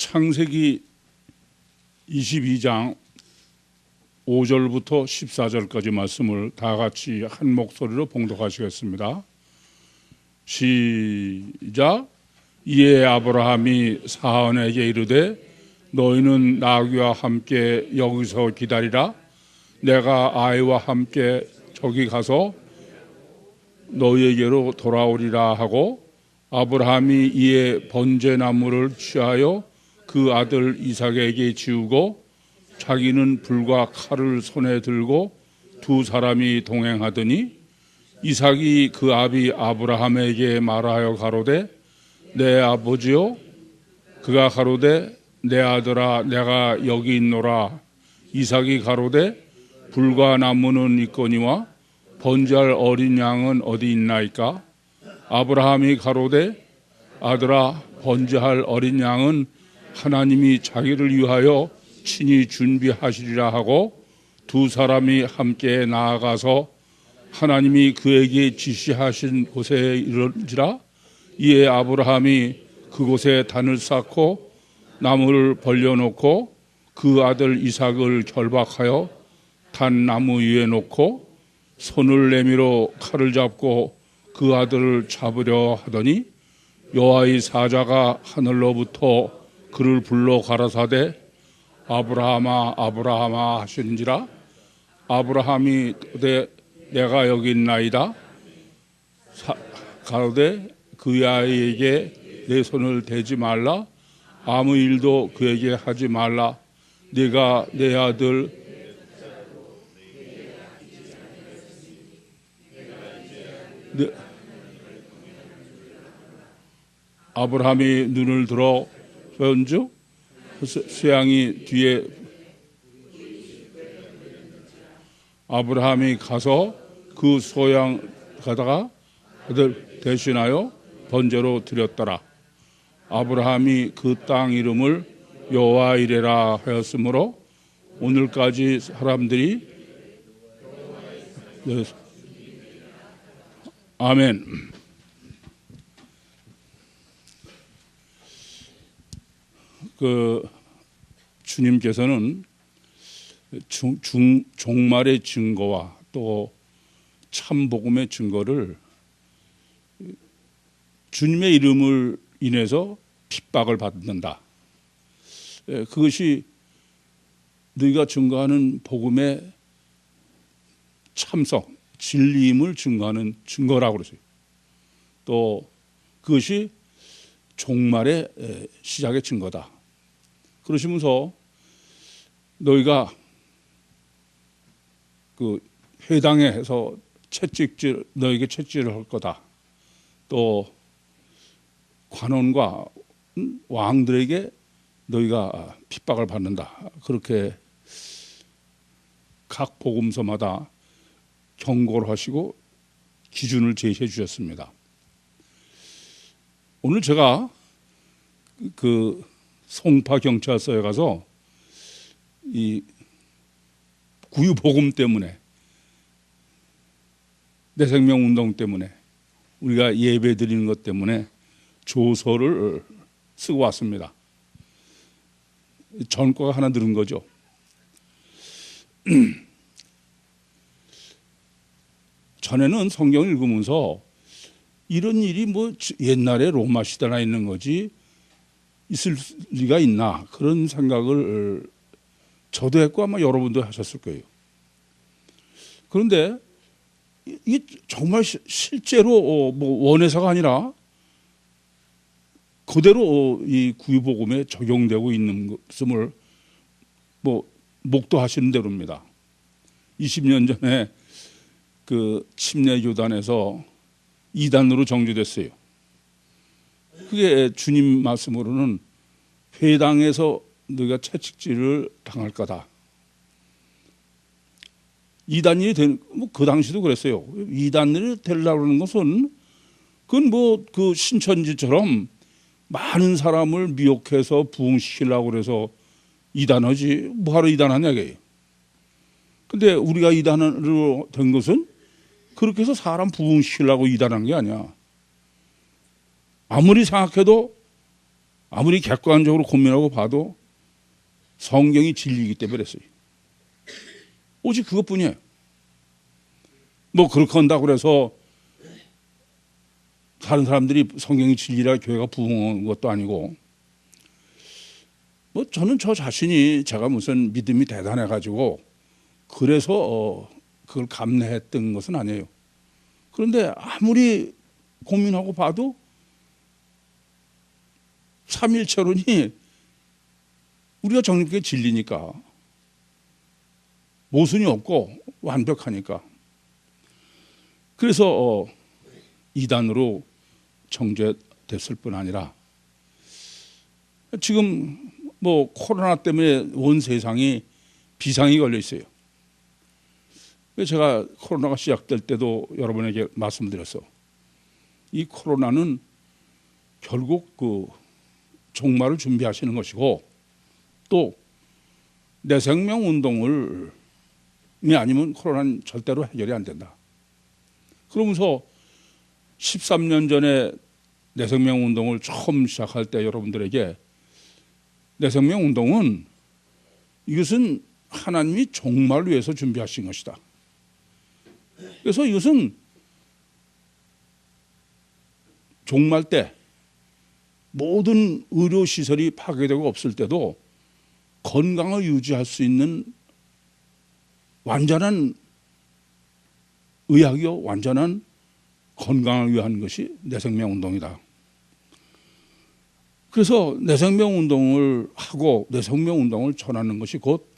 창세기 22장 5절부터 14절까지 말씀을 다 같이 한 목소리로 봉독하시겠습니다. 시작. 이에 아브라함이 사한에게 이르되 너희는 나귀와 함께 여기서 기다리라. 내가 아이와 함께 저기 가서 너희에게로 돌아오리라 하고, 아브라함이 이에 번제나무를 취하여 그 아들 이삭에게 지우고 자기는 불과 칼을 손에 들고 두 사람이 동행하더니, 이삭이 그 아비 아브라함에게 말하여 가로되 내 아버지요. 그가 가로되 내 아들아 내가 여기 있노라. 이삭이 가로되 불과 나무는 있거니와 번제할 어린 양은 어디 있나이까? 아브라함이 가로되 아들아 번제할 어린 양은 하나님이 자기를 위하여 친히 준비하시리라 하고, 두 사람이 함께 나아가서 하나님이 그에게 지시하신 곳에 이르니라. 이에 아브라함이 그곳에 단을 쌓고 나무를 벌려놓고 그 아들 이삭을 결박하여 단나무 위에 놓고 손을 내밀어 칼을 잡고 그 아들을 잡으려 하더니, 여호와의 사자가 하늘로부터 그를 불러 가라사대 아브라함아 아브라함아 하시는지라. 아브라함이 내가 여기 있나이다. 가로되 그 아이에게 내 손을 대지 말라. 아무 일도 그에게 하지 말라. 네가 내 아들 아브라함이 눈을 들어 본즉 쇠양이 뒤에, 아브라함이 가서 그 소양 가다가 아들 대신하여 번제로 드렸더라. 아브라함이 그 땅 이름을 여호와 이레라 하였으므로 오늘까지 사람들이 아멘. 주님께서는 종말의 증거와 또 참복음의 증거를 주님의 이름을 인해서 핍박을 받는다. 그것이 너희가 증거하는 복음의 참성, 진리임을 증거하는 증거라고 그러세요. 또 그것이 종말의 시작의 증거다. 그러시면서 너희가 그 회당에서 너에게 채찍질을 할 거다. 또 관원과 왕들에게 너희가 핍박을 받는다. 그렇게 각 복음서마다 경고를 하시고 기준을 제시해 주셨습니다. 오늘 제가 그 송파 경찰서에 가서 이 구유복음 때문에, 내 생명 운동 때문에, 우리가 예배 드리는 것 때문에 조서를 쓰고 왔습니다. 전과가 하나 들은 거죠. 전에는 성경을 읽으면서 이런 일이 뭐 옛날에 로마 시대나 있는 거지 있을 리가 있나, 그런 생각을 저도 했고 아마 여러분도 하셨을 거예요. 그런데 이게 정말 실제로 뭐 원해서가 아니라 그대로 이 구유복음에 적용되고 있는 것을 뭐 목도하시는 대로입니다. 20년 전에 그 침례교단에서 이단으로 정죄됐어요. 그게 주님 말씀으로는 회당에서 너희가 채찍질을 당할 거다. 이단이 뭐 그 당시도 그랬어요. 이단이 되려고 하는 것은 그건 뭐 그 신천지처럼 많은 사람을 미혹해서 부흥시키려고 그래서 이단하지 뭐하러 이단하냐 이게. 근데 우리가 이단으로 된 것은 그렇게 해서 사람 부흥시키려고 이단한 게 아니야. 아무리 생각해도 아무리 객관적으로 고민하고 봐도 성경이 진리이기 때문에 그랬어요. 오직 그것뿐이에요. 뭐 그렇게 한다고 그래서 다른 사람들이 성경이 진리라 교회가 부흥한 것도 아니고, 뭐 저는 저 자신이 제가 무슨 믿음이 대단해 가지고 그래서 그걸 감내했던 것은 아니에요. 그런데 아무리 고민하고 봐도 삼일체론이 우리가 정립된 진리니까, 모순이 없고 완벽하니까. 그래서 이단으로 정죄됐을 뿐 아니라 지금 뭐 코로나 때문에 온 세상이 비상이 걸려 있어요. 제가 코로나가 시작될 때도 여러분에게 말씀드렸어. 이 코로나는 결국 그 종말을 준비하시는 것이고, 또 내 생명 운동을 아니면 코로나는 절대로 해결이 안 된다. 그러면서 13년 전에 내 생명 운동을 처음 시작할 때 여러분들에게 내 생명 운동은 이것은 하나님이 종말을 위해서 준비하신 것이다. 그래서 이것은 종말 때 모든 의료시설이 파괴되고 없을 때도 건강을 유지할 수 있는 완전한 의학이요, 완전한 건강을 위한 것이 내생명운동이다. 그래서 내생명운동을 하고 내생명운동을 전하는 것이 곧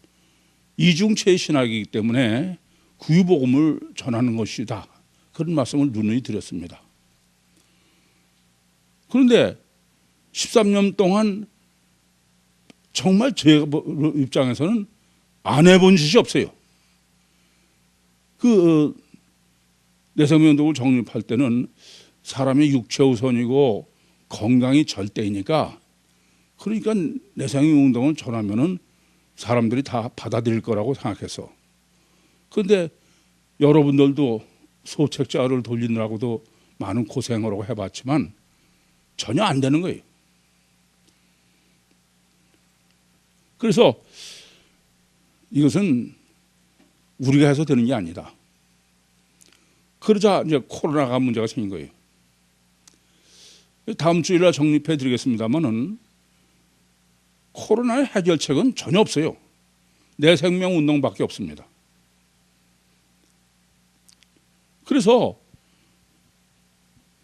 이중체의 신학이기 때문에 구유복음을 전하는 것이다. 그런 말씀을 누누이 드렸습니다. 그런데 13년 동안 정말 제 입장에서는 안 해본 짓이 없어요. 그 내생명운동을 정립할 때는 사람의 육체 우선이고 건강이 절대이니까, 그러니까 내생명운동을 전하면은 사람들이 다 받아들일 거라고 생각해서. 그런데 여러분들도 소책자를 돌리느라고도 많은 고생을 하고 해봤지만 전혀 안 되는 거예요. 그래서 이것은 우리가 해서 되는 게 아니다. 그러자 이제 코로나가 문제가 생긴 거예요. 다음 주일날 정립해 드리겠습니다만은 코로나의 해결책은 전혀 없어요. 내 생명 운동밖에 없습니다. 그래서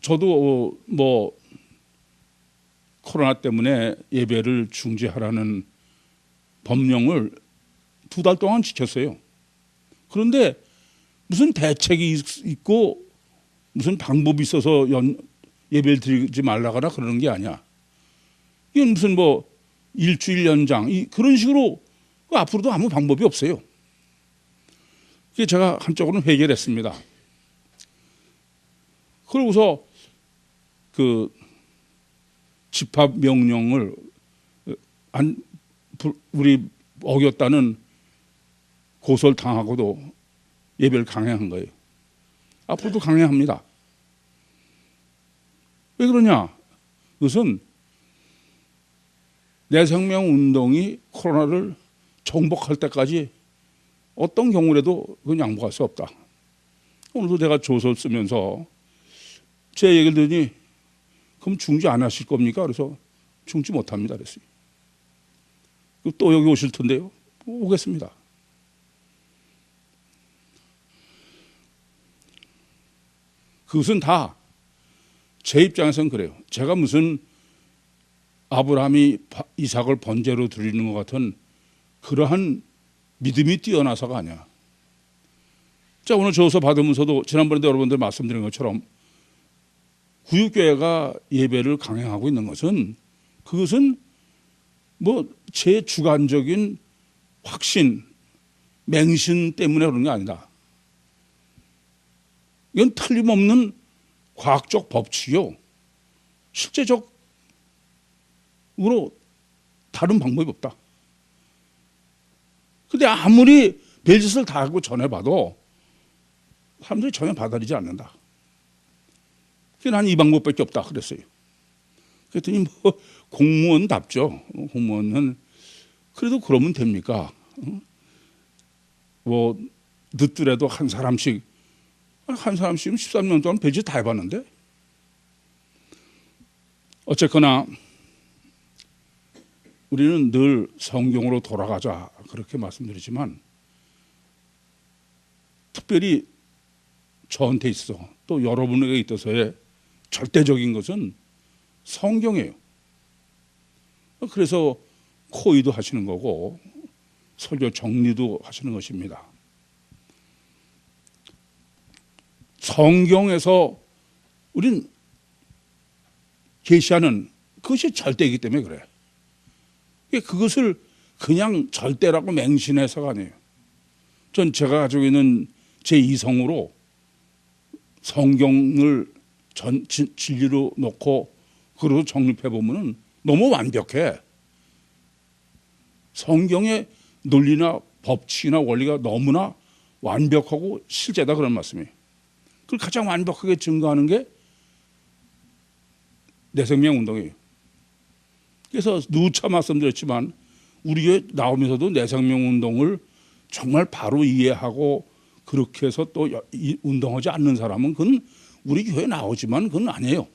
저도 뭐 코로나 때문에 예배를 중지하라는 법령을 2달 동안 지켰어요. 그런데 무슨 대책이 있고 무슨 방법이 있어서 예배를 드리지 말라거나 그러는 게 아니야. 이건 무슨 뭐 일주일 연장 그런 식으로 앞으로도 아무 방법이 없어요. 그게 제가 한쪽으로는 회개를 했습니다. 그러고서 그 집합 명령을 우리 어겼다는 고소를 당하고도 예배를 강행한 거예요. 앞으로도 강행합니다. 왜 그러냐? 그것은 내 생명 운동이 코로나를 정복할 때까지 어떤 경우라도 그건 양보할 수 없다. 오늘도 내가 조서를 쓰면서 제 얘기를 들으니 그럼 중지 안 하실 겁니까? 그래서 중지 못합니다 그랬어요. 또 여기 오실 텐데요. 오겠습니다. 그것은 다 제 입장에서는 그래요. 제가 무슨 아브라함이 이삭을 번제로 드리는 것 같은 그러한 믿음이 뛰어나서가 아니야. 자, 오늘 저서 받으면서도 지난번에도 여러분들 말씀드린 것처럼 구육교회가 예배를 강행하고 있는 것은 그것은 뭐 제 주관적인 확신, 맹신 때문에 그런 게 아니다. 이건 틀림없는 과학적 법칙이요. 실제적으로 다른 방법이 없다. 근데 아무리 별짓을 다 하고 전해봐도 사람들이 전혀 받아들이지 않는다. 그래서 난 이 방법밖에 없다 그랬어요. 그랬더니 뭐 공무원답죠. 공무원은 그래도 그러면 됩니까? 뭐 늦더라도 한 사람씩 13년 동안 배지 다 해봤는데. 어쨌거나 우리는 늘 성경으로 돌아가자 그렇게 말씀드리지만 특별히 저한테 있어 또 여러분에게 있어서의 절대적인 것은 성경이에요. 그래서 코의도 하시는 거고 설교 정리도 하시는 것입니다. 성경에서 우린 계시하는 그것이 절대이기 때문에 그래. 그것을 그냥 절대라고 맹신해서가 아니에요. 전 제가 가지고 있는 제 이성으로 성경을 진리로 놓고 그러고 정립해 보면은 너무 완벽해. 성경의 논리나 법칙이나 원리가 너무나 완벽하고 실제다 그런 말씀이에요. 그걸 가장 완벽하게 증거하는 게 내생명 운동이에요. 그래서 누차 말씀드렸지만 우리 교회 나오면서도 내생명 운동을 정말 바로 이해하고 그렇게 해서 또 운동하지 않는 사람은 그건 우리 교회에 나오지만 그건 아니에요.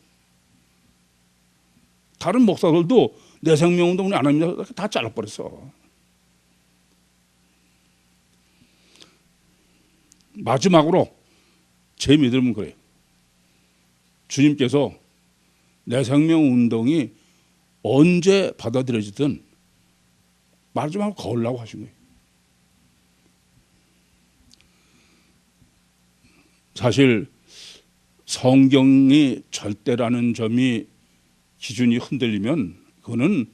다른 목사들도 내생명 운동을 안 합니다. 다 잘라버렸어. 마지막으로 제 믿음은 그래요. 주님께서 내생명 운동이 언제 받아들여지든 마지막으로 거으려고 하신 거예요. 사실 성경이 절대라는 점이 기준이 흔들리면 그거는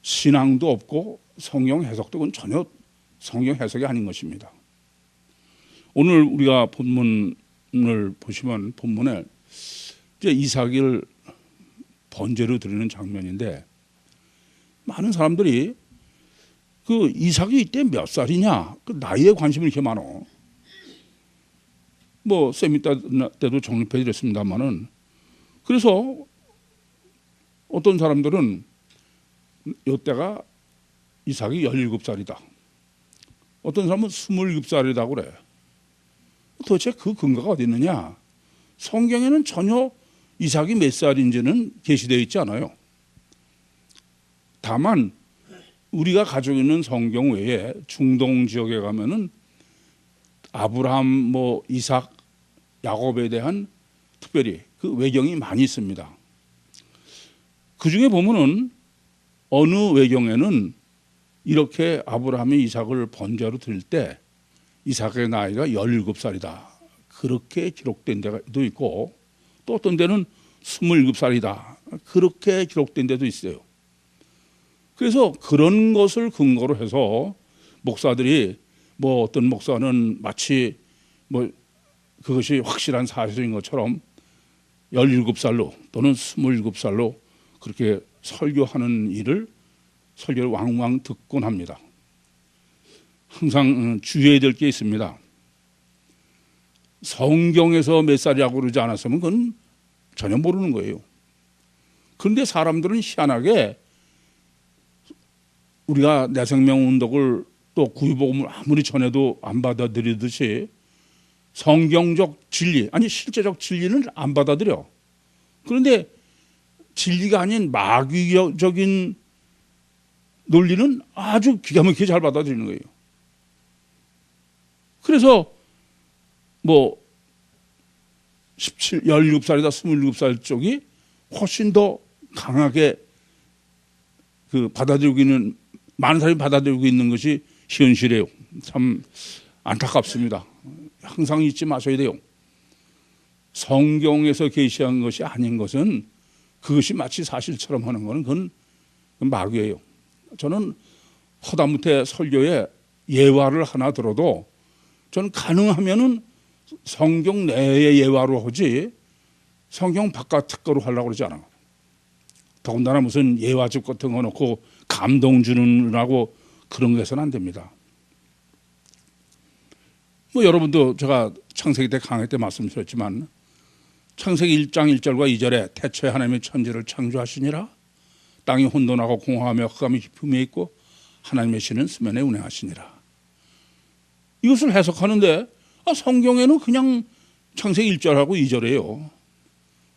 신앙도 없고 성경 해석도 그건 전혀 성경 해석이 아닌 것입니다. 오늘 우리가 본문을 보시면 본문에 이제 이삭을 번제로 드리는 장면인데 많은 사람들이 그 이삭이 이때 몇 살이냐 그 나이에 관심이 이렇게 많어. 뭐 세미나 때도 정립해 드렸습니다만은 그래서 어떤 사람들은 이때가 이삭이 17살이다. 어떤 사람은 27살이라고 그래. 도대체 그 근거가 어디 있느냐? 성경에는 전혀 이삭이 몇 살인지는 게시되어 있지 않아요. 다만 우리가 가지고 있는 성경 외에 중동 지역에 가면은 아브라함, 뭐 이삭, 야곱에 대한 특별히 그 외경이 많이 있습니다. 그 중에 보면은 어느 외경에는 이렇게 아브라함이 이삭을 번제로 드릴 때 이삭의 나이가 17살이다. 그렇게 기록된 데도 있고 또 어떤 데는 27살이다. 그렇게 기록된 데도 있어요. 그래서 그런 것을 근거로 해서 목사들이 뭐 어떤 목사는 마치 뭐 그것이 확실한 사실인 것처럼 17살로 또는 27살로 그렇게 설교하는 일을 설교를 왕왕 듣곤 합니다. 항상 주의해야 될 게 있습니다. 성경에서 몇 살이라고 그러지 않았으면 그건 전혀 모르는 거예요. 그런데 사람들은 희한하게 우리가 내생명 운동을 또 구유복음을 아무리 전해도 안 받아들이듯이 성경적 진리, 아니 실제적 진리는 안 받아들여. 그런데 진리가 아닌 마귀적인 논리는 아주 기가 막히게 잘 받아들이는 거예요. 그래서 뭐 17살이다 27살 쪽이 훨씬 더 강하게 그 받아들이고 있는 많은 사람이 받아들이고 있는 것이 현실이에요. 참 안타깝습니다. 항상 잊지 마셔야 돼요. 성경에서 계시한 것이 아닌 것은 그것이 마치 사실처럼 하는 것은 그건 마귀예요. 저는 허다못해 설교에 예화를 하나 들어도 저는 가능하면은 성경 내의 예화로 하지 성경 바깥 거로 하려고 그러지 않아. 더군다나 무슨 예화집 같은 거 놓고 감동 주는라고 그런 거 해서는 안 됩니다. 뭐 여러분도 제가 창세기 때 강의 때 말씀드렸지만 창세기 1장 1절과 2절에 태초에 하나님의 천지를 창조하시니라. 땅이 혼돈하고 공허하며 흑암이 깊음에 있고 하나님의 신은 수면에 운행하시니라. 이것을 해석하는데 성경에는 그냥 창세기 1절하고 2절이에요.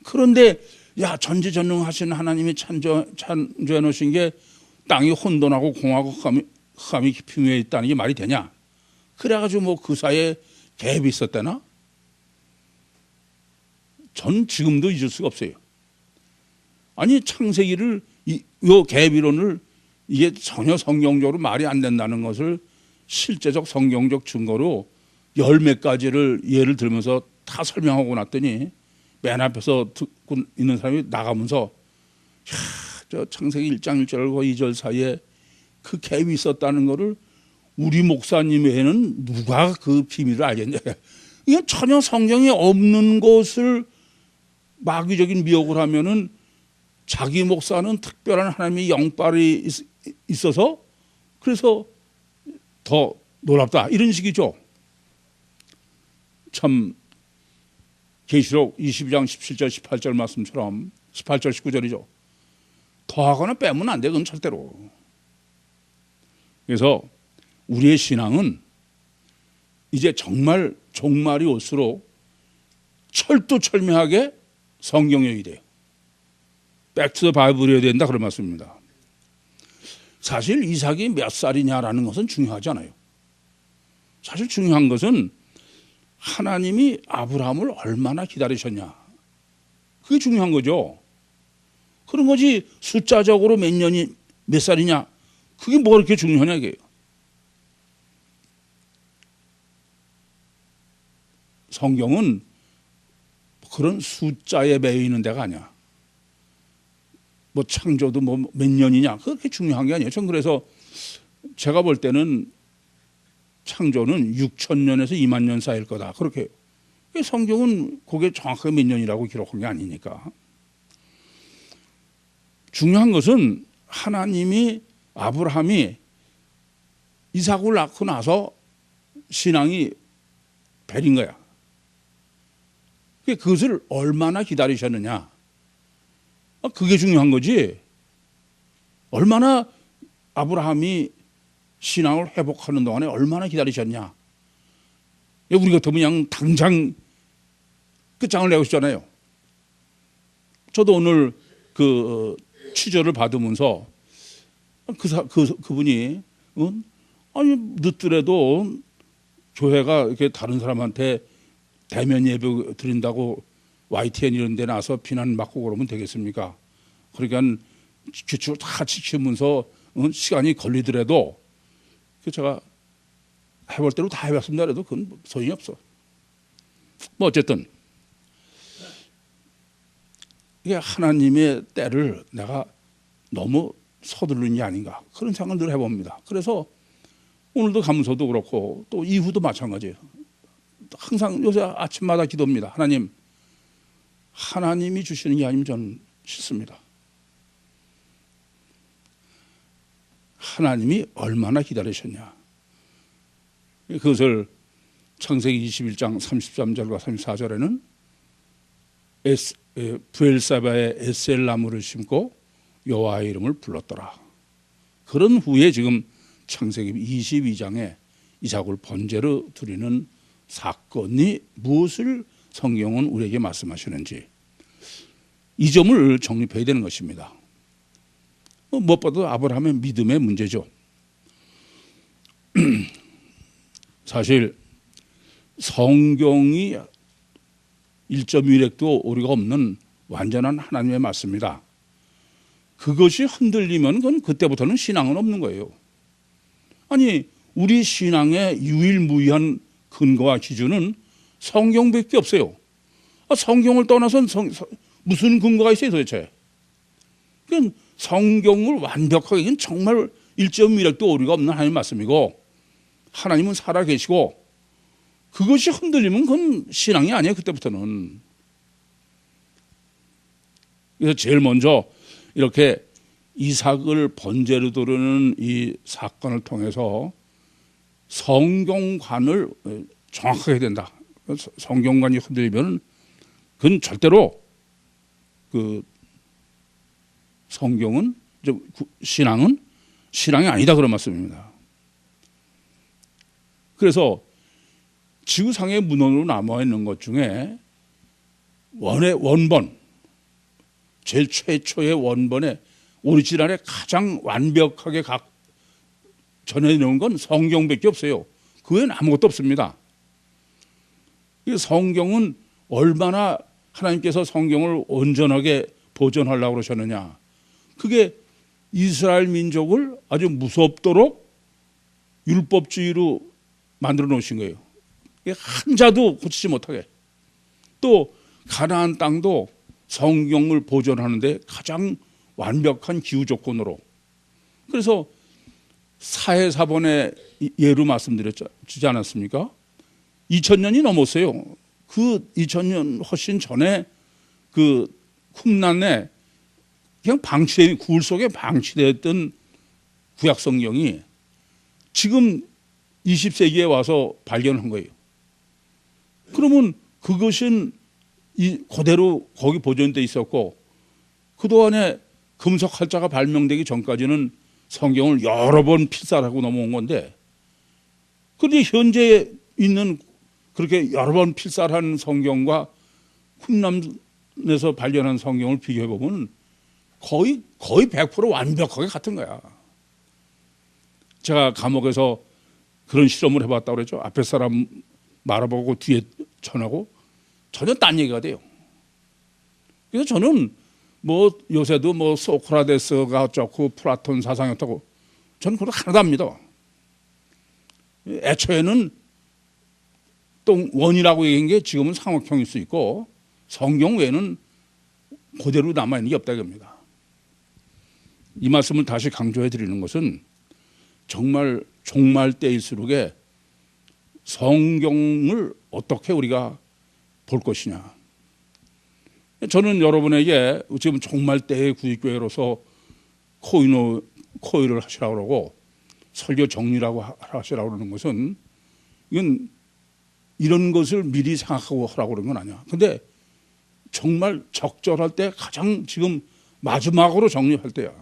그런데 전지전능하신 하나님이 창조해 놓으신 게 땅이 혼돈하고 공허하고 흑암이 깊음에 있다는 게 말이 되냐? 그래가지고 뭐 그 사이에 갭이 있었대나? 전 지금도 잊을 수가 없어요. 아니 창세기를 요 갭 이론을 이게 전혀 성경적으로 말이 안 된다는 것을 실제적 성경적 증거로 열 몇 가지를 예를 들면서 다 설명하고 났더니 맨 앞에서 듣고 있는 사람이 나가면서 저 창세기 1장 1절과 2절 사이에 그 갭이 있었다는 거를 우리 목사님 외에는 누가 그 비밀을 알겠냐. 이게 전혀 성경에 없는 것을 마귀적인 미혹을 하면은 자기 목사는 특별한 하나님의 영빨이 있어서 그래서 더 놀랍다 이런 식이죠. 참 계시록 22장 17절 18절 말씀처럼 18절 19절이죠. 더하거나 빼면 안 돼. 그건 절대로. 그래서 우리의 신앙은 이제 정말 종말이 올수록 철두철미하게 성경여야 돼요. 백투더 바이블이어야 된다 그런 말씀입니다. 사실 이삭이 몇 살이냐라는 것은 중요하지 않아요. 사실 중요한 것은 하나님이 아브라함을 얼마나 기다리셨냐. 그게 중요한 거죠. 그런 거지 숫자적으로 몇 살이냐. 그게 뭐가 그렇게 중요하냐 이게요. 성경은 그런 숫자에 매여 있는 데가 아니야. 뭐 창조도 뭐 몇 년이냐 그렇게 중요한 게 아니에요. 전 그래서 제가 볼 때는 창조는 6,000년에서 2만 년 사이일 거다. 그렇게 성경은 그게 정확하게 몇 년이라고 기록한 게 아니니까. 중요한 것은 하나님이 아브라함이 이삭을 낳고 나서 신앙이 배린 거야. 그것을 얼마나 기다리셨느냐. 그게 중요한 거지. 얼마나 아브라함이 신앙을 회복하는 동안에 얼마나 기다리셨냐. 우리 같으면 그냥 당장 끝장을 내고 싶잖아요. 저도 오늘 그 취조를 받으면서 그분이 아니 늦더라도 교회가 이렇게 다른 사람한테 대면 예배 드린다고 YTN 이런 데 나서 비난받고 그러면 되겠습니까? 그러니까 규칙을 다 지키면서 시간이 걸리더라도 제가 해볼 대로 다 해봤습니다. 그래도 그건 소용이 없어. 뭐 어쨌든 이게 하나님의 때를 내가 너무 서두르는 게 아닌가 그런 생각을 늘 해봅니다. 그래서 오늘도 감사도 그렇고 또 이후도 마찬가지예요. 항상 요새 아침마다 기도입니다. 하나님이 주시는 게 아니면 저는 싫습니다. 하나님이 얼마나 기다리셨냐. 그것을 창세기 21장 33절과 34절에는 브엘사바에 에셀 나무를 심고 여호와의 이름을 불렀더라. 그런 후에 지금 창세기 22장에 이삭을 번제로 드리는 사건이 무엇을 성경은 우리에게 말씀하시는지 이 점을 정립해야 되는 것입니다. 무엇보다도 아브라함의 믿음의 문제죠. 사실 성경이 1.1획도 오류가 없는 완전한 하나님의 말씀입니다. 그것이 흔들리면 그건 그때부터는 신앙은 없는 거예요. 아니 우리 신앙의 유일무이한 근거와 기준은 성경밖에 없어요. 성경을 떠나서는 무슨 근거가 있어요 도대체. 그러니까 성경을 완벽하게 이건 정말 1.1획도 오류가 없는 하나님 말씀이고 하나님은 살아계시고 그것이 흔들리면 그건 신앙이 아니에요 그때부터는. 그래서 제일 먼저 이렇게 이삭을 번제로 드리는 이 사건을 통해서 성경관을 정확하게 해야 된다. 성경관이 흔들리면 그건 절대로 그 성경은 신앙이 아니다 그런 말씀입니다. 그래서 지구상의 문헌으로 남아 있는 것 중에 원본, 제일 최초의 원본의 오리지널에 가장 완벽하게 전해놓은 건 성경밖에 없어요. 그 외에는 아무것도 없습니다. 성경은 얼마나 하나님께서 성경을 온전하게 보존하려고 그러셨느냐. 그게 이스라엘 민족을 아주 무섭도록 율법주의로 만들어 놓으신 거예요. 한 자도 고치지 못하게. 또 가나안 땅도 성경을 보존하는데 가장 완벽한 기후 조건으로. 그래서 사해사본의 예로 말씀드렸지 않았습니까? 2000년이 넘었어요. 그 2000년 훨씬 전에 그 쿰란에 그냥 굴 속에 방치되었던 구약 성경이 지금 20세기에 와서 발견한 거예요. 그러면 그것은 그대로 거기 보존돼 있었고 그동안에 금속 활자가 발명되기 전까지는 성경을 여러 번 필사하고 넘어온 건데, 그런데 현재 있는 그렇게 여러 번 필사한 성경과 쿰란에서 발견한 성경을 비교해 보면 거의 100% 완벽하게 같은 거야. 제가 감옥에서 그런 실험을 해봤다고 그랬죠. 앞에 사람 말아보고 뒤에 전하고 전혀 딴 얘기가 돼요. 그래서 저는 요새도 소크라테스가 어쩌고 플라톤 사상이 어쩌고 저는 그걸 하나도 안 믿어. 애초에는 또 원이라고 얘기한 게 지금은 상업형일 수 있고 성경 외에는 그대로 남아있는 게 없다 이겁니다. 이 말씀을 다시 강조해 드리는 것은 정말 종말 때일수록에 성경을 어떻게 우리가 볼 것이냐. 저는 여러분에게 지금 종말 때의 구익교회로서 코인을 하시라고 그러고 설교 정리라고 하시라고 그러는 것은 이건 이런 것을 미리 생각하고 하라고 그런 건 아니야. 근데 정말 적절할 때 가장 지금 마지막으로 정리할 때야.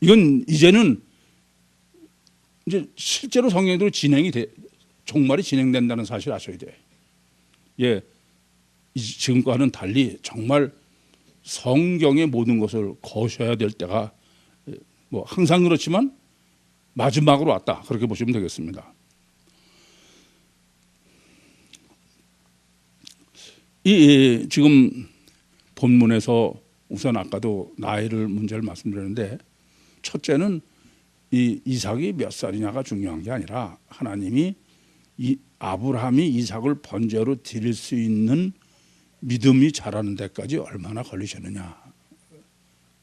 이건 이제는 이제 실제로 성경대로 종말이 진행된다는 사실을 아셔야 돼. 예, 지금과는 달리 정말 성경의 모든 것을 거셔야 될 때가 항상 그렇지만 마지막으로 왔다. 그렇게 보시면 되겠습니다. 지금 본문에서 우선 아까도 나이를 문제를 말씀드렸는데 첫째는 이삭이 몇 살이냐가 중요한 게 아니라 하나님이 아브라함이 이삭을 번제로 드릴 수 있는 믿음이 자라는 데까지 얼마나 걸리셨느냐.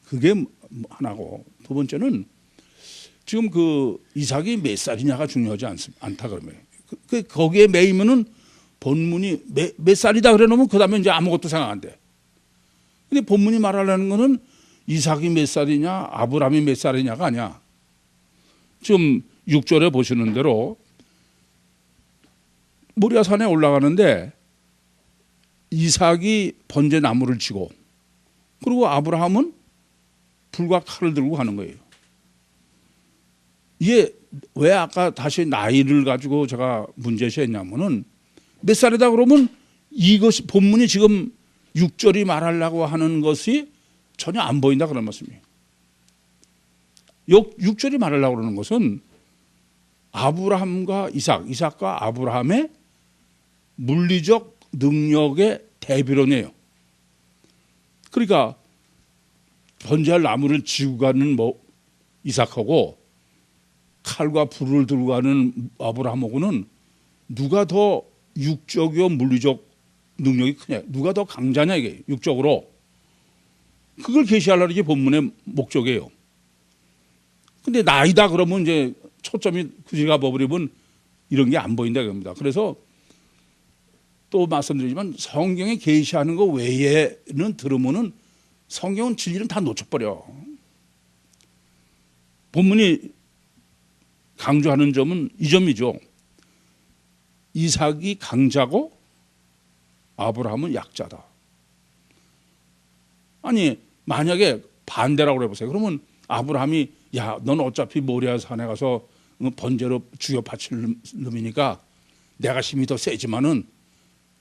그게 하나고, 두 번째는 지금 그 이삭이 몇 살이냐가 중요하지 않다 그러면 거기에 매이면은 본문이 몇 살이다 그래 놓으면 그 다음에 이제 아무것도 생각 안 돼. 근데 본문이 말하려는 거는 이삭이 몇 살이냐 아브라함이 몇 살이냐가 아니야. 지금 6절에 보시는 대로 모리아산에 올라가는데 이삭이 번제 나무를 치고 그리고 아브라함은 불과 칼을 들고 가는 거예요. 이게 왜 아까 다시 나이를 가지고 제가 문제시했냐면은 몇 살이다 그러면 이것이 본문이 지금 6절이 말하려고 하는 것이 전혀 안 보인다 그런 말씀이에요. 6절이 말하려고 하는 것은 아브라함과 이삭과 아브라함의 물리적 능력의 대비론이에요. 그러니까 번제할 나무를 지고 가는 이삭하고 칼과 불을 들고 가는 아브라함하고는 누가 더 육적이요 물리적 능력이 크냐, 누가 더 강자냐 이게 육적으로. 그걸 계시하려는 게 본문의 목적이에요. 근데 나이다 그러면 이제 초점이 그지가 버버리면 이런 게 안 보인다 이겁니다. 그래서 또 말씀드리지만 성경에 계시하는 거 외에는 들으면은 성경은 진리는 다 놓쳐버려. 본문이 강조하는 점은 이 점이죠. 이삭이 강자고 아브라함은 약자다. 아니 만약에 반대라고 해보세요. 그러면 아브라함이 야, 넌 어차피 모리아 산에 가서 번제로 죽여 바칠 놈이니까 내가 힘이 더 세지만은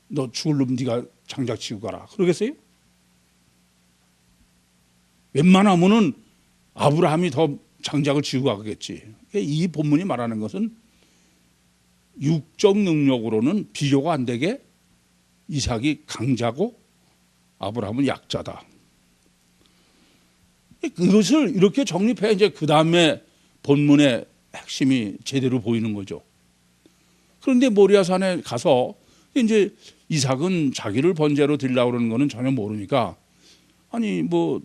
너 죽을 놈 네가 장작 치고 가라. 그러겠어요? 웬만하면은 아브라함이 더 장작을 지고 가겠지. 이 본문이 말하는 것은 육적 능력으로는 비교가 안 되게 이삭이 강자고 아브라함은 약자다. 그것을 이렇게 정립해 이제 그 다음에 본문의 핵심이 제대로 보이는 거죠. 그런데 모리아산에 가서 이제 이삭은 자기를 번제로 드리려고 그러는 거는 전혀 모르니까 아니 뭐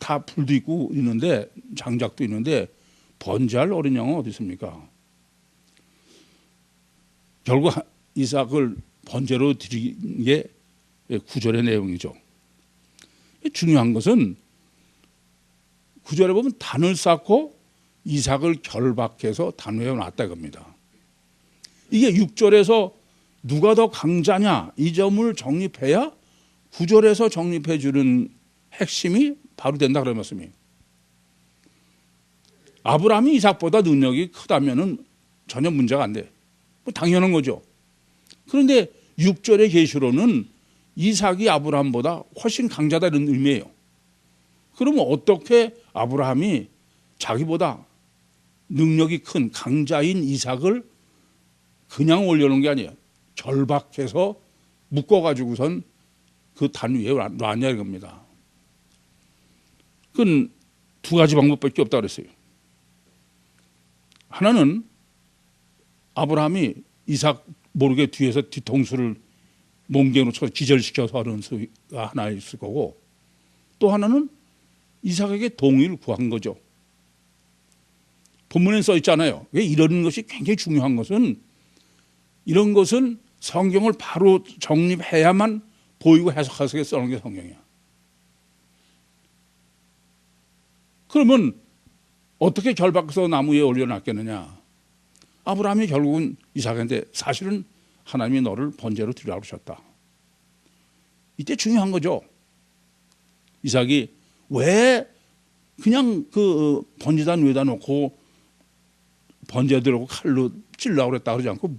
다 불도 있고 있는데 장작도 있는데 번제할 어린 양은 어디 있습니까? 결국 이삭을 번제로 드린 게 구절의 내용이죠. 중요한 것은 구절에 보면 단을 쌓고 이삭을 결박해서 단 위에 놨다 겁니다. 이게 6절에서 누가 더 강자냐 이 점을 정립해야 9절에서 정립해 주는 핵심이 바로 된다 그런 말씀이에요. 아브라함이 이삭보다 능력이 크다면은 전혀 문제가 안 돼. 뭐 당연한 거죠. 그런데 6절의 계시로는 이삭이 아브라함보다 훨씬 강자다 이런 의미예요. 그러면 어떻게 아브라함이 자기보다 능력이 큰 강자인 이삭을 그냥 올려놓은 게 아니에요. 결박해서 묶어가지고선 그 단 위에 놨냐 이겁니다. 그건 두 가지 방법밖에 없다 그랬어요. 하나는 아브라함이 이삭 모르게 뒤에서 뒤통수를 몽개로 쳐서 기절시켜서 하는 수가 하나 있을 거고 또 하나는 이삭에게 동의를 구한 거죠. 본문에 써 있잖아요. 왜 이런 것이 굉장히 중요한 것은 이런 것은 성경을 바로 정립해야만 보이고 해석할 수 있게 써놓은 게 성경이야. 그러면 어떻게 결박해서 나무 위에 올려놨겠느냐. 아브라함이 결국은 이삭한테 사실은 하나님이 너를 번제로 드리라고 하셨다. 이때 중요한 거죠. 이삭이 왜 그냥 그 번제단 위에다 놓고 번제 들고 칼로 찔러라고 그랬다 그러지 않고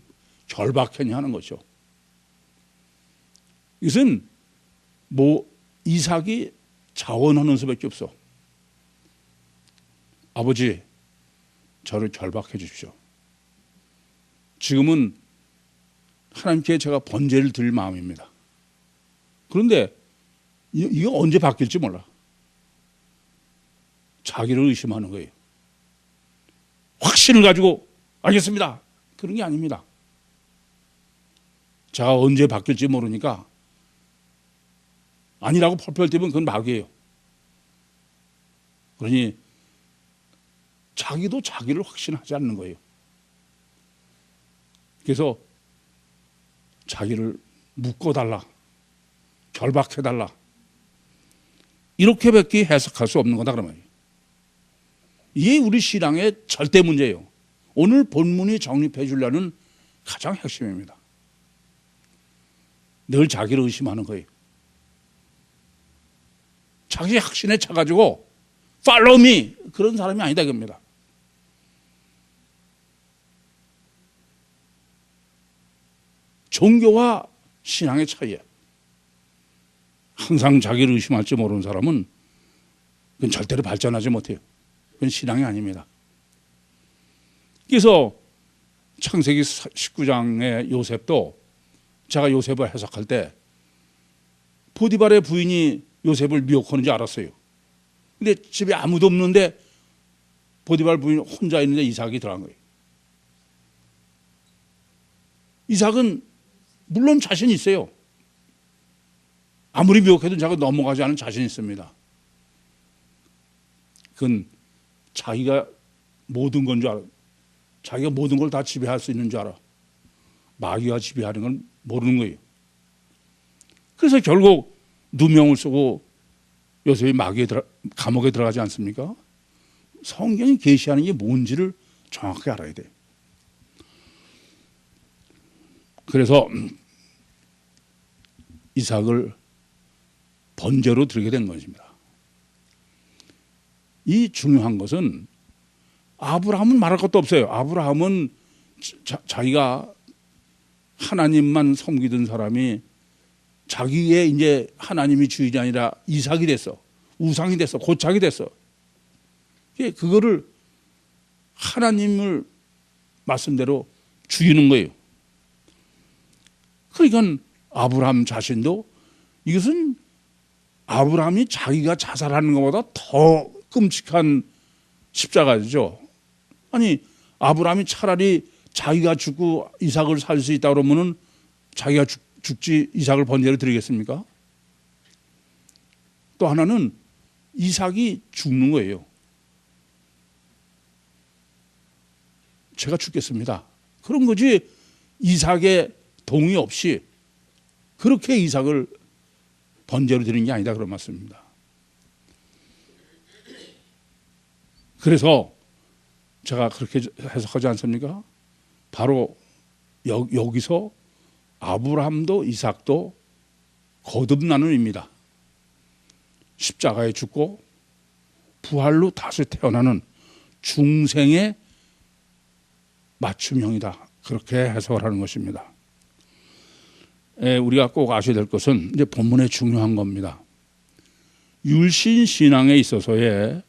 결박했냐 하는 거죠. 이것은 뭐 이삭이 자원하는 수밖에 없어. 아버지, 저를 결박해 주십시오. 지금은 하나님께 제가 번제를 드릴 마음입니다. 그런데 이거 언제 바뀔지 몰라. 자기를 의심하는 거예요. 확신을 가지고 알겠습니다. 그런 게 아닙니다. 제가 언제 바뀔지 모르니까 아니라고 펄펄 뛰면 그건 마귀예요. 그러니 자기도 자기를 확신하지 않는 거예요. 그래서 자기를 묶어달라, 결박해달라 이렇게밖에 해석할 수 없는 거다 그러면 이게 우리 신앙의 절대 문제예요. 오늘 본문이 정립해 주려는 가장 핵심입니다. 늘 자기를 의심하는 거예요. 자기 확신에 차가지고 follow me 그런 사람이 아니다 이겁니다. 종교와 신앙의 차이야. 항상 자기를 의심할지 모르는 사람은 그건 절대로 발전하지 못해요. 그건 신앙이 아닙니다. 그래서 창세기 19장의 요셉도 제가 요셉을 해석할 때 포디발의 부인이 요셉을 미혹하는지 알았어요. 근데 집에 아무도 없는데 포디발 부인 혼자 있는데 이삭이 들어간 거예요. 이삭은 물론 자신이 있어요. 아무리 미혹해도 자가 넘어가지 않은 자신이 있습니다. 그건 자기가 모든 건 줄 알아. 자기가 모든 걸 다 지배할 수 있는 줄 알아. 마귀가 지배하는 건 모르는 거예요. 그래서 결국 누명을 쓰고 요셉이 감옥에 들어가지 않습니까? 성경이 계시하는 게 뭔지를 정확하게 알아야 돼. 그래서 이삭을 번제로 드리게 된 것입니다. 이 중요한 것은 아브라함은 말할 것도 없어요. 아브라함은 자기가 하나님만 섬기던 사람이 자기의 이제 하나님이 주인이 아니라 이삭이 됐어. 우상이 됐어. 고착이 됐어. 그거를 하나님을 말씀대로 죽이는 거예요. 그러니까 아브라함 자신도 이것은 아브라함이 자기가 자살하는 것보다 더 끔찍한 십자가죠. 아니 아브라함이 차라리 자기가 죽고 이삭을 살 수 있다 그러면은 자기가 죽지 이삭을 번제로 드리겠습니까? 또 하나는 이삭이 죽는 거예요. 제가 죽겠습니다. 그런 거지 이삭의 동의 없이 그렇게 이삭을 번제로 드리는 게 아니다 그런 말씀입니다. 그래서 제가 그렇게 해석하지 않습니까? 바로 여기서 아브라함도 이삭도 거듭나는 의미입니다. 십자가에 죽고 부활로 다시 태어나는 중생의 맞춤형이다. 그렇게 해석을 하는 것입니다. 우리가 꼭 아셔야 될 것은 이제 본문에 중요한 겁니다. 율신 신앙에 있어서의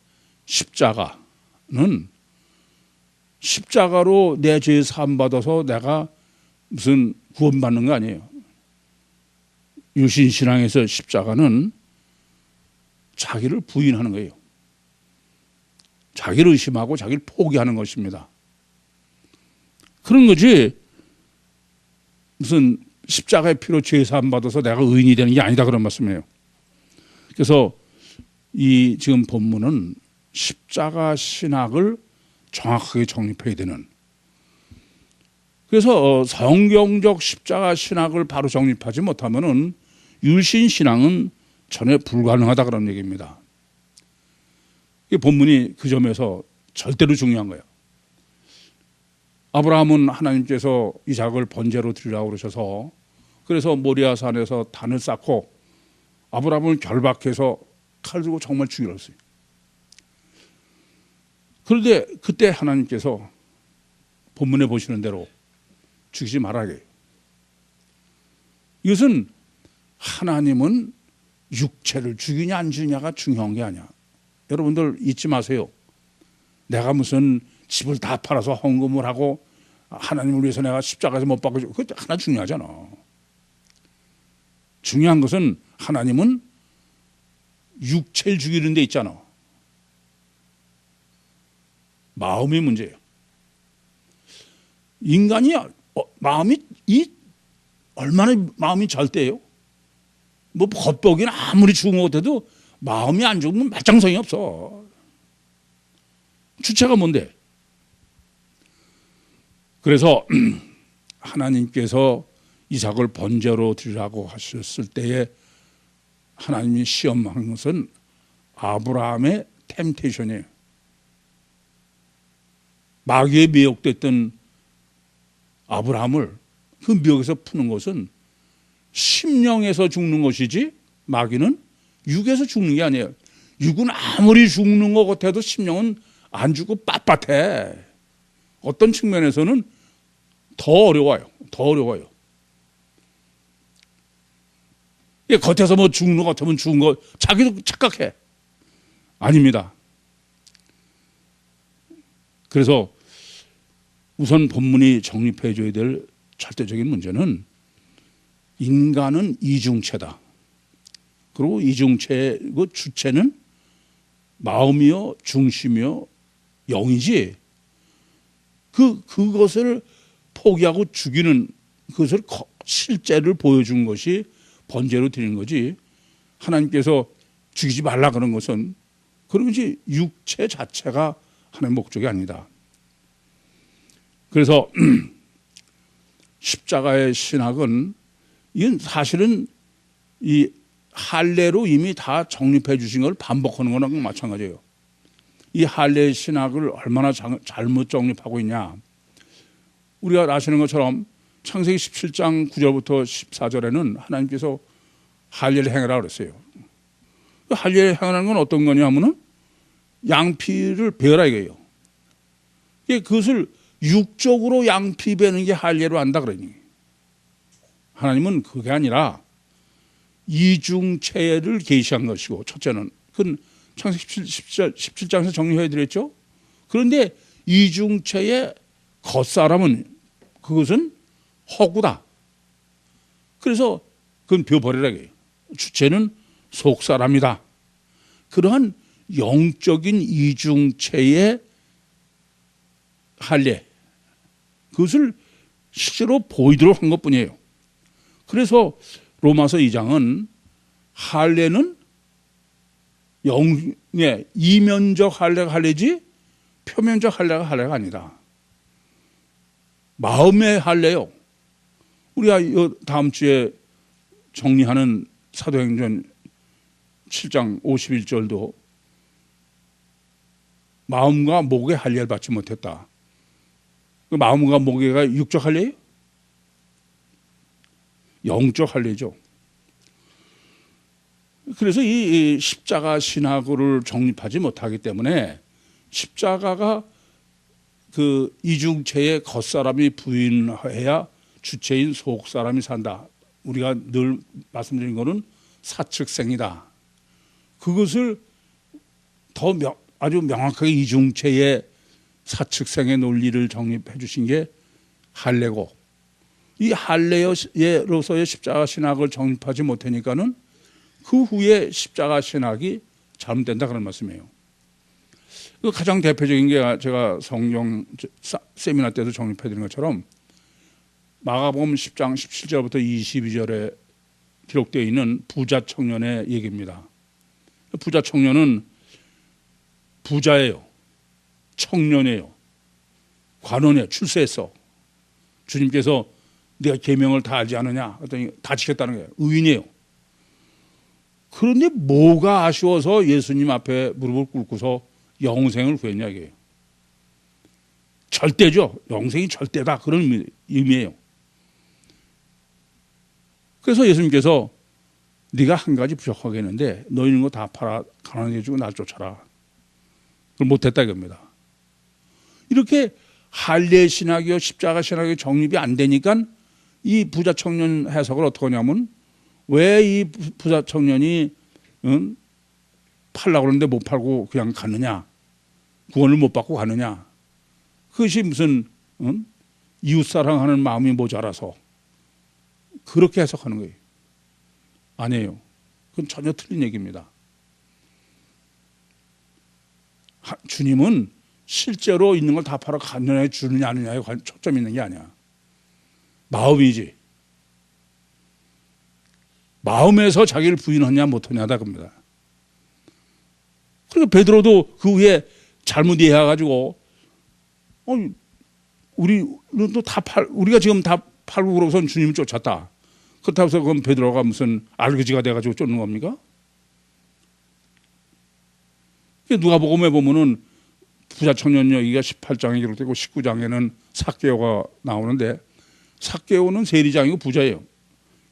십자가는 십자가로 내 죄 사함 받아서 내가 무슨 구원받는 거 아니에요. 율신 신앙에서 십자가는 자기를 부인하는 거예요. 자기를 의심하고 자기를 포기하는 것입니다. 그런 거지 무슨 십자가의 피로 죄 사함 받아서 내가 의인이 되는 게 아니다 그런 말씀이에요. 그래서 이 지금 본문은 십자가 신학을 정확하게 정립해야 되는, 그래서 성경적 십자가 신학을 바로 정립하지 못하면은 율신 신앙은 전혀 불가능하다 그런 얘기입니다. 이 본문이 그 점에서 절대로 중요한 거예요. 아브라함은 하나님께서 이삭을 번제로 드리라고 그러셔서 그래서 모리아 산에서 단을 쌓고 아브라함을 결박해서 칼 들고 정말 죽이려고 했어요. 그런데 그때 하나님께서 본문에 보시는 대로 죽이지 말아야 해요. 이것은 하나님은 육체를 죽이냐 안 죽이냐가 중요한 게 아니야. 여러분들 잊지 마세요. 내가 무슨 집을 다 팔아서 헌금을 하고 하나님을 위해서 내가 십자가에서 못 박아주고 그것도 하나 중요하잖아. 중요한 것은 하나님은 육체를 죽이는 데 있잖아. 마음의 문제예요. 인간이 마음이 얼마나 마음이 절대예요. 뭐 겉보기는 아무리 죽은 것 같아도 마음이 안 죽으면 말짱성이 없어. 주체가 뭔데? 그래서 하나님께서 이삭을 번제로 드리라고 하셨을 때에 하나님이 시험한 것은 아브라함의 템테이션이에요. 마귀에 미혹됐던 아브라함을 그 미혹에서 푸는 것은 심령에서 죽는 것이지 마귀는 육에서 죽는 게 아니에요. 육은 아무리 죽는 것 같아도 심령은 안 죽고 빳빳해. 어떤 측면에서는 더 어려워요. 더 어려워요. 겉에서 뭐 죽는 것 같으면 죽은 거 자기도 착각해. 아닙니다. 그래서 우선 본문이 정립해 줘야 될 절대적인 문제는 인간은 이중체다. 그리고 이중체의 그 주체는 마음이요 중심이요 영이지 그것을 포기하고 죽이는 그것을 실제를 보여준 것이 번제로 드리는 거지 하나님께서 죽이지 말라 그런 것은 그런 것이 육체 자체가 하나님의 목적이 아니다. 그래서 십자가의 신학은 이건 사실은 이 할례로 이미 다 정립해 주신 걸 반복하는 거나 마찬가지예요. 이 할례 신학을 얼마나 잘못 정립하고 있냐. 우리가 아시는 것처럼 창세기 17장 9절부터 14절에는 하나님께서 할례를 행하라 그랬어요. 할례를 행하는 건 어떤 거냐 하면은 양피를 베어라 이거예요. 그것을 육적으로 양피 베는 게 할례로 한다 그러니 하나님은 그게 아니라 이중체를 계시한 것이고, 첫째는 그건 창세기 17장에서 정리해 드렸죠. 그런데 이중체의 겉사람은 그것은 허구다. 그래서 그건 베어버리라 이거예요. 주체는 속사람이다. 그러한 영적인 이중체의 할례, 그것을 실제로 보이도록 한 것뿐이에요. 그래서 로마서 2장은 할례는 이면적 할례가 할례지 표면적 할례가 할례가 아니다. 마음의 할례요. 우리가 다음 주에 정리하는 사도행전 7장 51절도 마음과 목의 할례를 받지 못했다. 그 마음과 목에가 육적 할례예요? 영적 할례죠. 그래서 이 십자가 신학을 정립하지 못하기 때문에 십자가가 그 이중체의 겉사람이 부인해야 주체인 속사람이 산다. 우리가 늘 말씀드린 거는 사측생이다. 그것을 더 아주 명확하게 이중체의 사측생의 논리를 정립해 주신 게 할례고, 이 할례로서의 십자가 신학을 정립하지 못하니까는 그 후에 십자가 신학이 잘못된다 그런 말씀이에요. 그 가장 대표적인 게 제가 성경 세미나 때도 정립해 드린 것처럼 마가복음 10장 17절부터 22절에 기록되어 있는 부자 청년의 얘기입니다. 부자 청년은 부자예요. 청년이에요. 관원이에요. 출세했어. 주님께서 네가 계명을 다 알지 않느냐 했더니 다 지켰다는 거예요. 의인이에요. 그런데 뭐가 아쉬워서 예수님 앞에 무릎을 꿇고서 영생을 구했냐 이게요. 절대죠. 영생이 절대다 그런 의미예요. 그래서 예수님께서 네가 한 가지 부족하겠는데 너 있는 거 다 팔아 가난하게 주고 날 쫓아라. 그걸 못했다 이겁니다. 이렇게 할례 신학이요 십자가 신학이 정립이 안 되니까 이 부자 청년 해석을 어떻게 하냐면 왜 이 부자 청년이 팔라고 그러는데 못 팔고 그냥 갔느냐, 구원을 못 받고 가느냐, 그것이 무슨 이웃사랑하는 마음이 모자라서 그렇게 해석하는 거예요. 아니에요. 그건 전혀 틀린 얘기입니다. 주님은 실제로 있는 걸 다 팔아 가느냐에 주느냐 아느냐에 초점이 있는 게 아니야. 마음이지. 마음에서 자기를 부인하냐 못하냐다 겁니다. 그리고 베드로도 그 후에 잘못 이해해가지고 우리가 지금 다 팔고 그러고선 주님을 쫓았다. 그렇다고 해서 그럼 베드로가 무슨 알그지가 돼가지고 쫓는 겁니까? 누가복음에 보면은 부자 청년 여기가 18장에 기록되고 19장에는 삭개오가 나오는데 삭개오는 세리장이고 부자예요.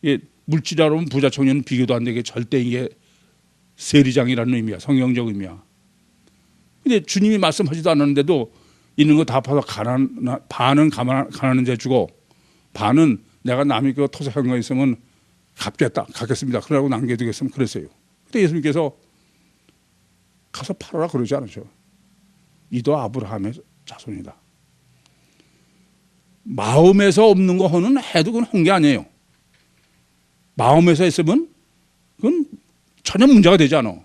이게 물질하로 보면 부자 청년은 비교도 안 되게 절대 이게 세리장이라는 의미야. 성경적 의미야. 근데 주님이 말씀하지도 않았는데도 있는 거 다 팔아 반은 가난한 자 주고 반은 내가 남이 그 토색한 거 있으면 갚겠습니다. 그러고 남겨두겠으면 그랬어요. 근데 예수님께서 가서 팔아라 그러지 않으셔. 이도 아브라함의 자손이다. 마음에서 없는 거 하는 해도 그건 한 게 아니에요. 마음에서 했으면 그건 전혀 문제가 되지 않아.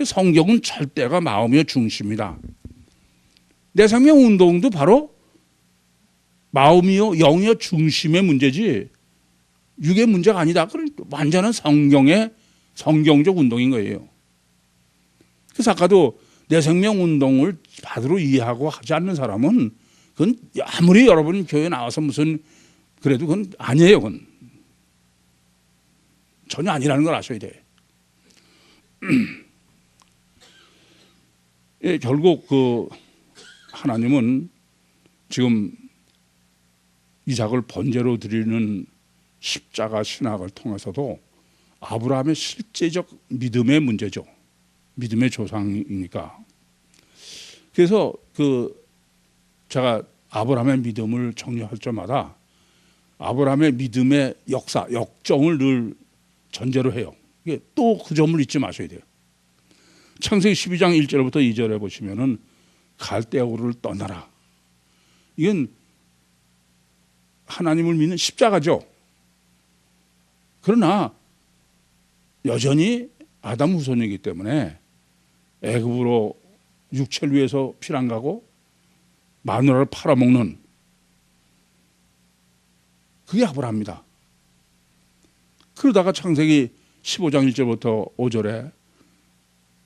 성경은 절대가 마음의 중심이다. 내 생명 운동도 바로 마음이요 영이요 중심의 문제지 육의 문제가 아니다. 그건 완전한 성경적 운동인 거예요. 그래서 아까도 내 생명 운동을 바로 이해하고 하지 않는 사람은 그건 아무리 여러분 교회 나와서 무슨 그래도 그건 아니에요. 그건 전혀 아니라는 걸 아셔야 돼. 예, 결국 그 하나님은 지금 이삭을 번제로 드리는 십자가 신학을 통해서도 아브라함의 실제적 믿음의 문제죠. 믿음의 조상이니까. 그래서 제가 아브라함의 믿음을 정리할 때마다 아브라함의 믿음의 역사, 역정을 늘 전제로 해요. 또 그 점을 잊지 마셔야 돼요. 창세기 12장 1절부터 2절에 보시면은 갈대아우를 떠나라. 이건 하나님을 믿는 십자가죠. 그러나 여전히 아담 후손이기 때문에 애굽으로 육체를 위해서 피난 가고 마누라를 팔아먹는 그게 아브라함입니다. 그러다가 창세기 15장 1절부터 5절에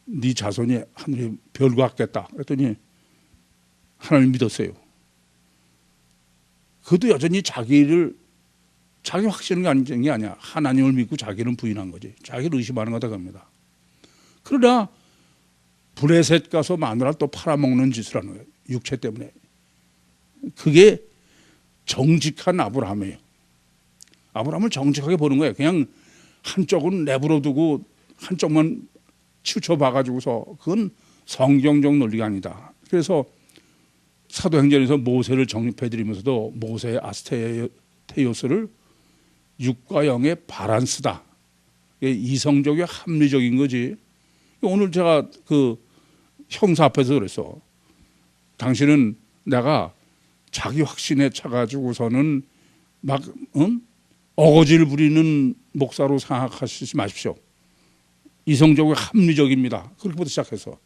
네 자손이 하늘의 별과 같겠다 그랬더니 하나님 믿었어요. 그것도 여전히 자기 확신을 아닌 게 아니야. 하나님을 믿고 자기는 부인한 거지. 자기를 의심하는 거다 겁니다. 그러나 브레셋 가서 마누라를 또 팔아먹는 짓을 하는 거예요. 육체 때문에. 그게 정직한 아브라함이에요. 아브라함을 정직하게 보는 거예요. 그냥 한쪽은 내버려 두고 한쪽만 치우쳐 봐가지고서 그건 성경적 논리가 아니다. 그래서 사도행전에서 모세를 정립해드리면서도 모세의 아스테테오스를 육과 영의 바란스다. 이성적이고 합리적인 거지. 오늘 제가 그 형사 앞에서 그랬어. 당신은 내가 자기 확신에 차가지고서는 막 어거지를 부리는 목사로 생각하시지 마십시오. 이성적이고 합리적입니다. 그렇게부터 시작해서.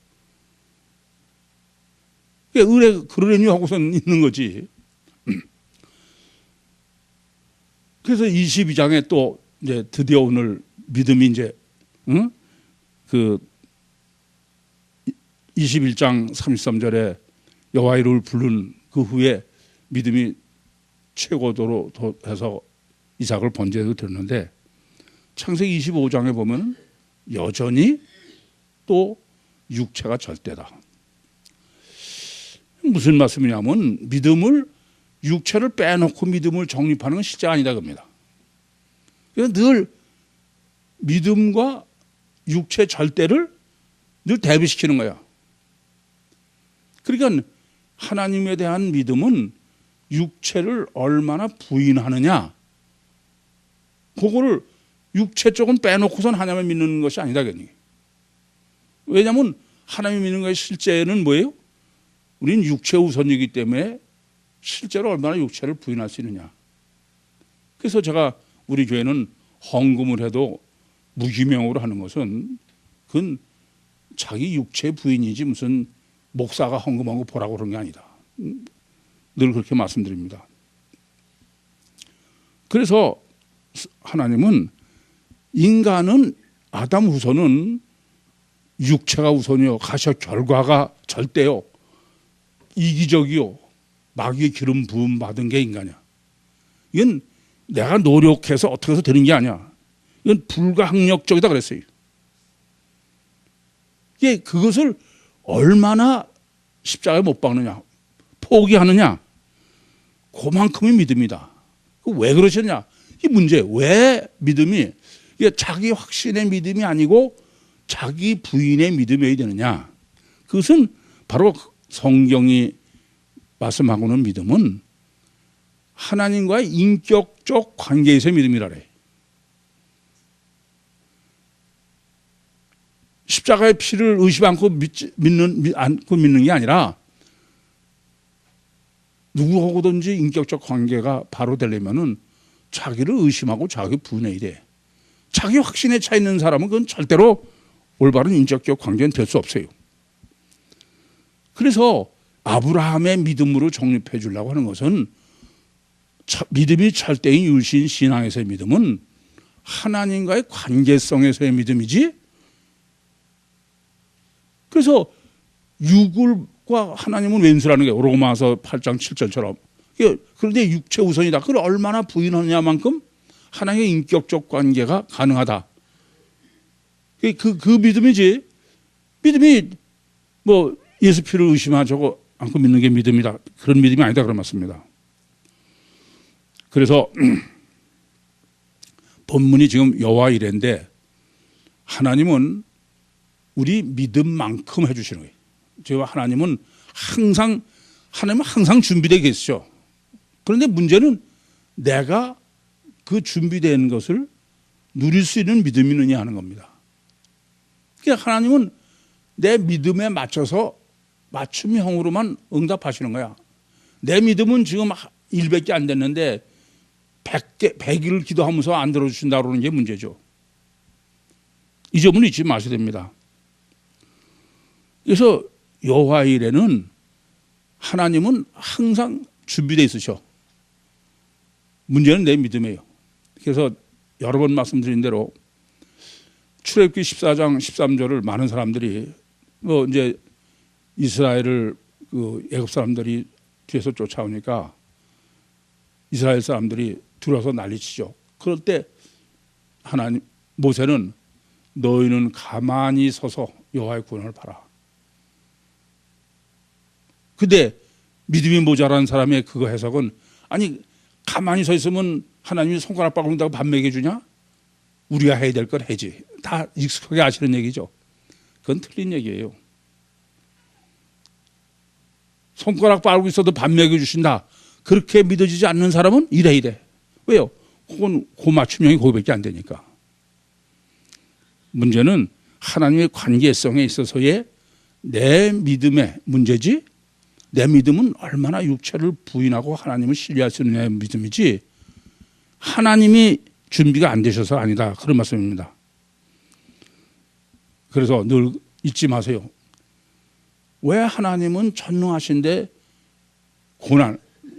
그러려니 하고선 있는 거지. 그래서 22장에 또 이제 드디어 오늘 믿음이 이제, 그 21장 33절에 여호와 이름을 부른 그 후에 믿음이 최고도로 해서 이삭을 번제로 드렸는데 창세기 25장에 보면 여전히 또 육체가 절대다. 무슨 말씀이냐면 믿음을 육체를 빼놓고 믿음을 정립하는 건 실제 아니다 겁니다. 그래서 늘 믿음과 육체 절대를 늘 대비시키는 거야. 그러니까 하나님에 대한 믿음은 육체를 얼마나 부인하느냐, 그거를 육체 쪽은 빼놓고선 하나님을 믿는 것이 아니다. 왜냐하면 하나님 믿는 것의 실제는 뭐예요? 우리는 육체 우선이기 때문에 실제로 얼마나 육체를 부인할 수 있느냐. 그래서 제가 우리 교회는 헌금을 해도 무기명으로 하는 것은 그건 자기 육체 부인이지 무슨 목사가 헌금한 거 보라고 그런 게 아니다. 늘 그렇게 말씀드립니다. 그래서 하나님은 인간은 아담 후손은 육체가 우선이요, 가셔 결과가 절대요, 이기적이요, 마귀의 기름 부음 받은 게 인간이야. 이건 내가 노력해서 어떻게 해서 되는 게 아니야. 이건 불가항력적이다 그랬어요. 이게 그것을 얼마나 십자가에 못 박느냐, 포기하느냐, 그만큼의 믿음이다. 왜 그러셨냐? 이 문제, 왜 믿음이 이게 자기 확신의 믿음이 아니고 자기 부인의 믿음이어야 되느냐? 그것은 바로 성경이 말씀하고는 믿음은 하나님과의 인격적 관계에서의 믿음이라 그래. 십자가의 피를 의심 않고 믿는 게 아니라 누구하고든지 인격적 관계가 바로 되려면은 자기를 의심하고 자기 부인해야 돼. 자기 확신에 차 있는 사람은 그건 절대로 올바른 인격적 관계는 될 수 없어요. 그래서 아브라함의 믿음으로 정립해 주려고 하는 것은 믿음이 절대인 율신 신앙에서의 믿음은 하나님과의 관계성에서의 믿음이지. 그래서 육을과 하나님은 왼수라는 게 로마서 8장 7절처럼. 그런데 육체 우선이다. 그걸 얼마나 부인하냐만큼 하나님의 인격적 관계가 가능하다. 그 믿음이지. 믿음이 뭐 예수 피를 의심하고 않고 믿는 게 믿음이다. 그런 믿음이 아니다. 그런 말씀입니다. 그래서 본문이 지금 여호와 이레인데 하나님은 우리 믿음만큼 해주시는 거예요. 제가 하나님은 항상 준비되어 계시죠. 그런데 문제는 내가 그 준비된 것을 누릴 수 있는 믿음이 있느냐 하는 겁니다. 그러니까 하나님은 내 믿음에 맞춰서 맞춤형으로만 응답하시는 거야. 내 믿음은 지금 100개 안 됐는데 100일을 기도하면서 안 들어주신다 그러는 게 문제죠. 이 점은 잊지 마셔야 됩니다. 그래서 여호와 이레는 하나님은 항상 준비되어 있으셔. 문제는 내 믿음이에요. 그래서 여러 번 말씀드린 대로 출애굽기 14장 13절을 많은 사람들이 이제 이스라엘을 애굽 사람들이 뒤에서 쫓아오니까 이스라엘 사람들이 들어서 난리치죠. 그럴 때 하나님 모세는 너희는 가만히 서서 여호와의 구원을 봐라. 근데 믿음이 모자란 사람의 그거 해석은 아니 가만히 서 있으면 하나님이 손가락 빠른다고 밥 먹여주냐? 우리가 해야 될 걸 해지. 다 익숙하게 아시는 얘기죠. 그건 틀린 얘기예요. 손가락 빨고 있어도 밥 먹여주신다. 그렇게 믿어지지 않는 사람은 이래. 왜요? 그건 고맞춤형이 그거밖에 안 되니까. 문제는 하나님의 관계성에 있어서의 내 믿음의 문제지, 내 믿음은 얼마나 육체를 부인하고 하나님을 신뢰할 수 있느냐의 믿음이지 하나님이 준비가 안 되셔서 아니다. 그런 말씀입니다. 그래서 늘 잊지 마세요. 왜 하나님은 전능하신데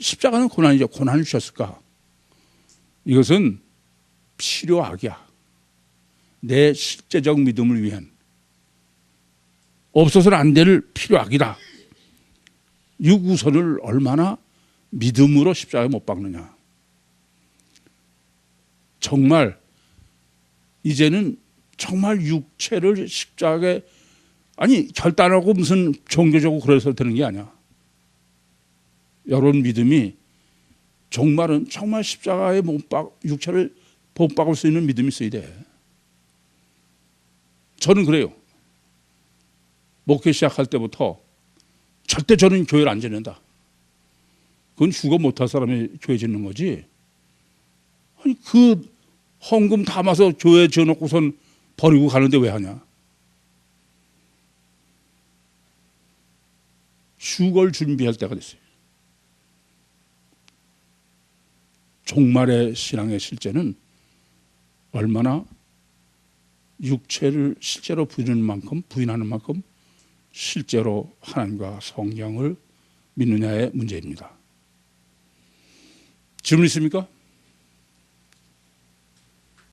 십자가는 고난이죠. 고난을 주셨을까? 이것은 필요악이야. 내 실제적 믿음을 위한 없어서는 안 될 필요악이다. 육우선을 얼마나 믿음으로 십자가에 못 박느냐. 정말 이제는 정말 육체를 십자가에 결단하고 무슨 종교적으로 그래서 되는 게 아니야. 여러분 믿음이 정말 십자가에 육체를 못 박을 수 있는 믿음이 있어야 돼. 저는 그래요. 목회 시작할 때부터 절대 저는 교회를 안 짓는다. 그건 죽어 못할 사람이 교회 짓는 거지. 아니 그 헌금 담아서 교회 지어놓고선 버리고 가는데 왜 하냐. 휴걸 준비할 때가 됐어요. 종말의 신앙의 실제는 얼마나 육체를 실제로 부인하는 만큼 실제로 하나님과 성경을 믿느냐의 문제입니다. 질문 있습니까?